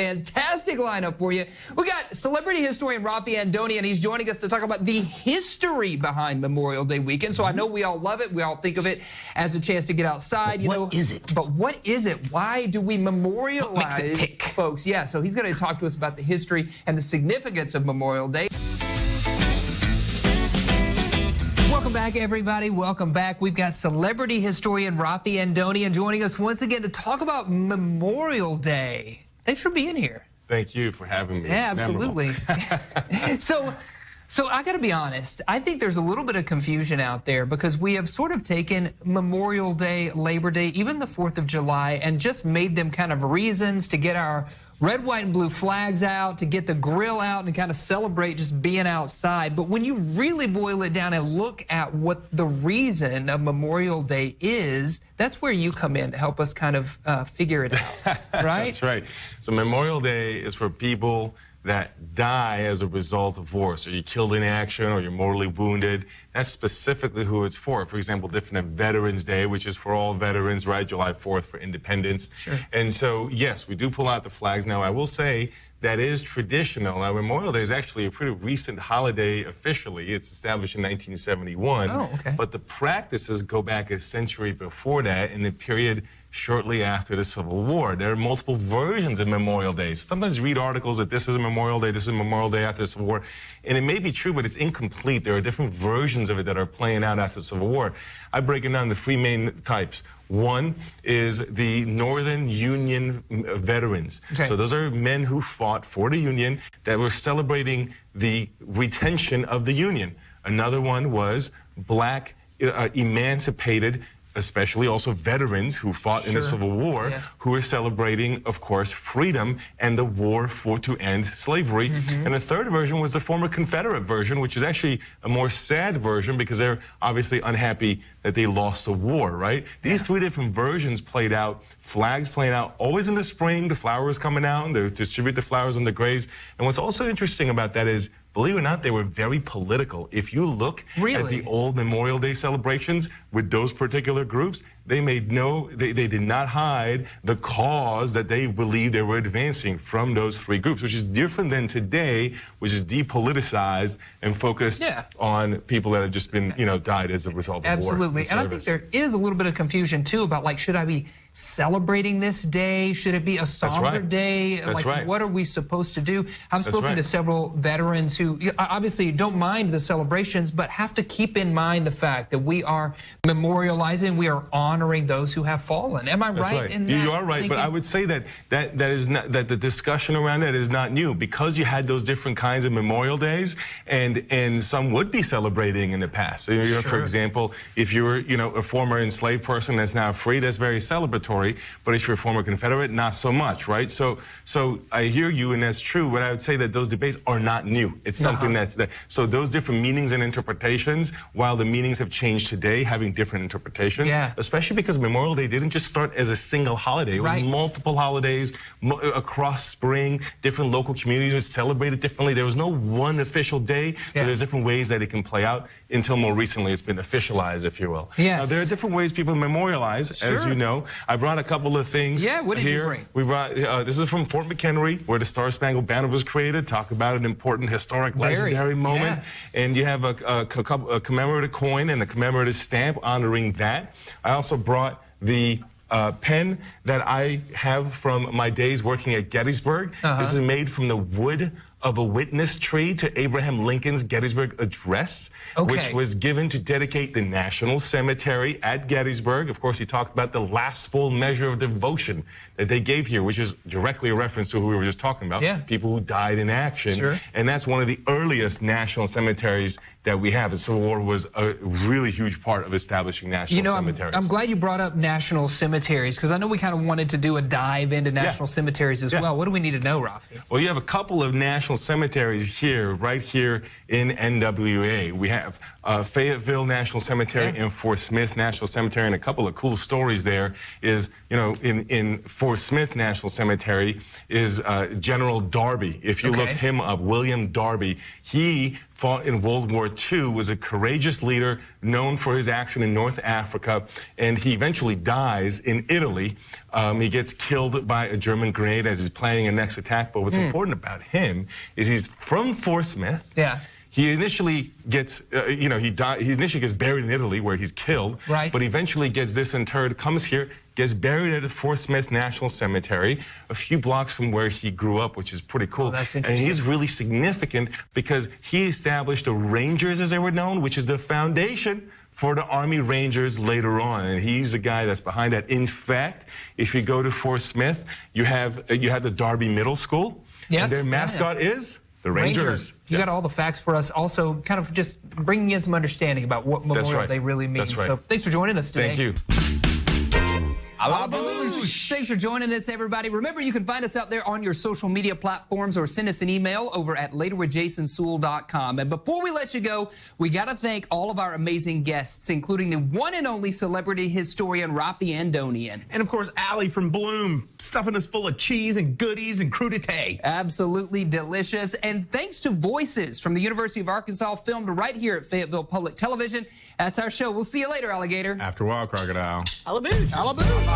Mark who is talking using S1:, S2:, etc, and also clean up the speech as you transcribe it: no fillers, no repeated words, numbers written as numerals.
S1: fantastic lineup for you. We got celebrity historian Raffi Andonian. He's joining us to talk about the history behind Memorial Day weekend. So I know we all love it. We all think of it as a chance to get outside.
S2: What is it?
S1: But what is it? Why do we memorialize
S2: what makes it tick?
S1: Folks? Yeah, so he's going to talk to us about the history and the significance of Memorial Day. Welcome back, everybody. Welcome back. We've got celebrity historian Raffi Andonian joining us once again to talk about Memorial Day. Thanks for being here.
S3: Thank you for having me.
S1: Yeah, absolutely. So I got to be honest. I think there's a little bit of confusion out there because we have sort of taken Memorial Day, Labor Day, even the 4th of July, and just made them kind of reasons to get our red, white, and blue flags out, to get the grill out and kind of celebrate just being outside. But when you really boil it down and look at what the reason of Memorial Day is, that's where you come in to help us kind of figure it out, right?
S3: That's right. So Memorial Day is for people that die as a result of war. So you're killed in action or you're mortally wounded. That's specifically who it's for. For example, different Veterans Day, which is for all veterans, right? July 4th for independence.
S1: Sure.
S3: And so, yes, we do pull out the flags. Now, I will say that is traditional. Now, Memorial Day is actually a pretty recent holiday officially. It's established in 1971.
S1: Oh, okay.
S3: But the practices go back a century before that in the period shortly after the Civil War. There are multiple versions of Memorial Day. So sometimes you read articles that this is a Memorial Day, this is Memorial Day after the Civil War, and it may be true, but it's incomplete. There are different versions of it that are playing out after the Civil War. I break it down into three main types. One is the Northern Union veterans. Okay. So those are men who fought for the Union that were celebrating the retention of the Union. Another one was black emancipated, especially also veterans who fought in the Civil War, who are celebrating, of course, freedom and the war to end slavery. And the third version was the former Confederate version, which is actually a more sad version because they're obviously unhappy that they lost the war, right? These three different versions played out, flags playing out always in the spring, the flowers coming out, and they distribute the flowers on the graves. And what's also interesting about that is, believe it or not, they were very political. If you look at the old Memorial Day celebrations with those particular groups, they did not hide the cause that they believed they were advancing from those three groups, which is different than today, which is depoliticized and focused on people that have just been, died as a result of war.
S1: Absolutely. And I think there is a little bit of confusion, too, about, like, should I be celebrating this day? Should it be a somber day? What are we supposed to do? I've spoken to several veterans who obviously don't mind the celebrations, but have to keep in mind the fact that we are memorializing, we are honoring those who have fallen. Am I right in that?
S3: You are right, but I would say that the discussion around that is not new because you had those different kinds of Memorial Days, and some would be celebrating in the past. So, for example, if you were a former enslaved person that's now free, that's very celebratory. But if you're a former Confederate, not so much, right? So I hear you, and that's true, but I would say that those debates are not new. It's something that's there. So those different meanings and interpretations, while the meanings have changed today, having different interpretations, especially because Memorial Day didn't just start as a single holiday. It was multiple holidays across spring, different local communities would celebrate it differently. There was no one official day, so there's different ways that it can play out until more recently it's been officialized, if you will. Now, there are different ways people memorialize, as you know. I brought a couple of things
S1: what did you bring?
S3: We brought, this is from Fort McHenry, where the Star-Spangled Banner was created. Talk about an important, historic, legendary moment. And you have a commemorative coin and a commemorative stamp honoring that. I also brought the pen that I have from my days working at Gettysburg. This is made from the wood of a witness tree to Abraham Lincoln's Gettysburg Address, which was given to dedicate the National Cemetery at Gettysburg. Of course, he talked about the last full measure of devotion that they gave here, which is directly a reference to who we were just talking about, people who died in action. And that's one of the earliest national cemeteries that we have. The Civil War was a really huge part of establishing national cemeteries.
S1: I'm glad you brought up national cemeteries, because I know we kind of wanted to do a dive into national cemeteries as well. What do we need to know, Raffi?
S3: Well, you have a couple of national cemeteries here, right here in NWA. We have Fayetteville National Cemetery and Fort Smith National Cemetery, and a couple of cool stories there is, in Fort Smith National Cemetery is General Darby. If you look him up, William Darby, he fought in World War II, was a courageous leader known for his action in North Africa, and he eventually dies in Italy. He gets killed by a German grenade as he's planning a next attack, but what's important about him is he's from Fort Smith.
S1: Yeah.
S3: He initially gets, he initially gets buried in Italy where he's killed,
S1: right.
S3: But eventually gets disinterred, comes here, gets buried at the Fort Smith National Cemetery, a few blocks from where he grew up, which is pretty cool.
S1: Oh, that's
S3: and
S1: interesting.
S3: he's really significant because he established the Rangers, as they were known, which is the foundation for the Army Rangers later on, and he's the guy that's behind that. In fact, if you go to Fort Smith, you have the Darby Middle School,
S1: yes,
S3: and their mascot is the Rangers.
S1: You got all the facts for us. Also, kind of just bringing in some understanding about what Memorial Day really means.
S3: That's right.
S1: So thanks for joining us today.
S3: Thank you.
S1: Thanks for joining us, everybody. Remember, you can find us out there on your social media platforms or send us an email over at laterwithjasonsewell.com. And before we let you go, we got to thank all of our amazing guests, including the one and only celebrity historian, Raffi Andonian.
S2: And, of course, Allie from Bloom, stuffing us full of cheese and goodies and crudité.
S1: Absolutely delicious. And thanks to Voices from the University of Arkansas, filmed right here at Fayetteville Public Television. That's our show. We'll see you later, alligator.
S2: After a while, crocodile.
S1: Alaboosh.